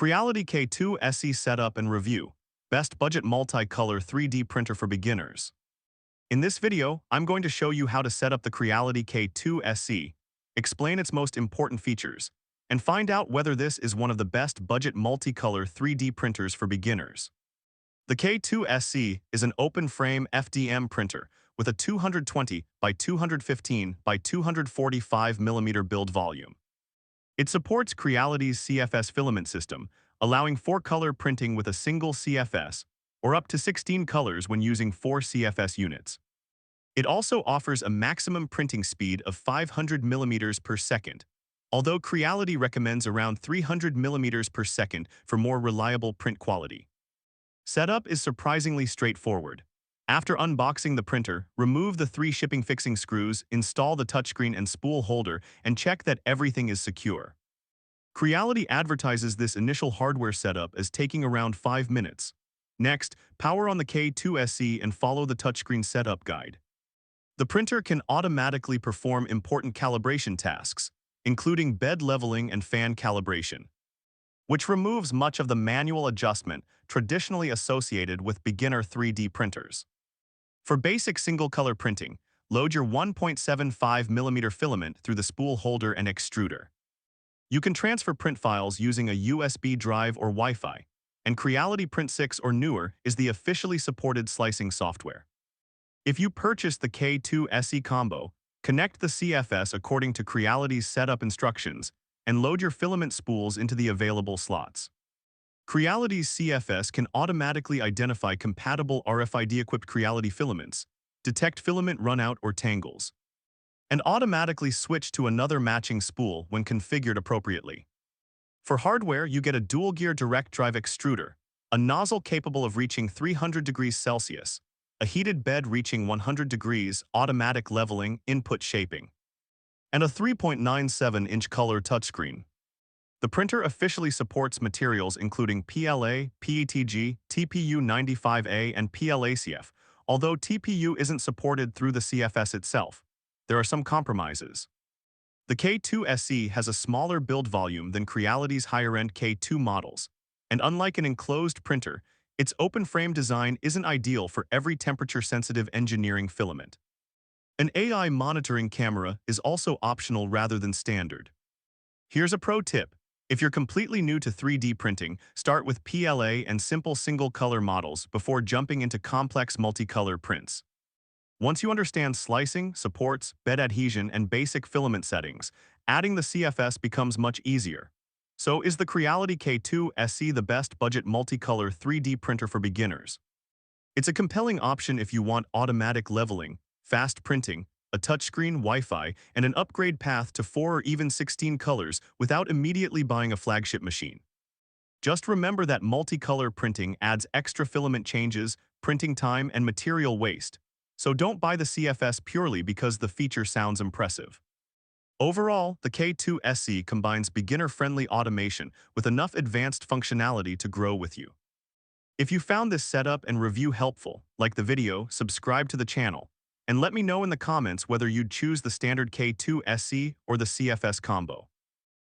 Creality K2 SE Setup and Review, Best Budget Multicolor 3D Printer for Beginners. In this video, I'm going to show you how to set up the Creality K2 SE, explain its most important features, and find out whether this is one of the best budget multicolor 3D printers for beginners. The K2 SE is an open-frame FDM printer with a 220 by 215 by 245 mm build volume. It supports Creality's CFS filament system, allowing 4-color printing with a single CFS, or up to 16 colors when using 4 CFS units. It also offers a maximum printing speed of 500 mm per second, although Creality recommends around 300 mm per second for more reliable print quality. Setup is surprisingly straightforward. After unboxing the printer, remove the 3 shipping fixing screws, install the touchscreen and spool holder, and check that everything is secure. Creality advertises this initial hardware setup as taking around 5 minutes. Next, power on the K2 SE and follow the touchscreen setup guide. The printer can automatically perform important calibration tasks, including bed leveling and fan calibration, which removes much of the manual adjustment traditionally associated with beginner 3D printers. For basic single-color printing, load your 1.75 mm filament through the spool holder and extruder. You can transfer print files using a USB drive or Wi-Fi, and Creality Print 6 or newer is the officially supported slicing software. If you purchase the K2 SE combo, connect the CFS according to Creality's setup instructions and load your filament spools into the available slots. Creality's CFS can automatically identify compatible RFID-equipped Creality filaments, detect filament runout or tangles, and automatically switch to another matching spool when configured appropriately. For hardware, you get a dual-gear direct drive extruder, a nozzle capable of reaching 300 degrees Celsius, a heated bed reaching 100 degrees, automatic leveling, input shaping, and a 3.97-inch color touchscreen. The printer officially supports materials including PLA, PETG, TPU95A, and PLACF, although TPU isn't supported through the CFS itself. There are some compromises. The K2 SE has a smaller build volume than Creality's higher-end K2 models, and unlike an enclosed printer, its open-frame design isn't ideal for every temperature-sensitive engineering filament. An AI monitoring camera is also optional rather than standard. Here's a pro tip. If you're completely new to 3D printing, start with PLA and simple single-color models before jumping into complex multicolor prints. Once you understand slicing, supports, bed adhesion, and basic filament settings, adding the CFS becomes much easier. So is the Creality K2 SE the best budget multicolor 3D printer for beginners? It's a compelling option if you want automatic leveling, fast printing, a touchscreen, Wi-Fi, and an upgrade path to 4 or even 16 colors without immediately buying a flagship machine. Just remember that multicolor printing adds extra filament changes, printing time, and material waste. So don't buy the CFS purely because the feature sounds impressive. Overall, the K2 SE combines beginner-friendly automation with enough advanced functionality to grow with you. If you found this setup and review helpful, like the video, subscribe to the channel, and let me know in the comments whether you'd choose the standard K2 SE or the CFS combo.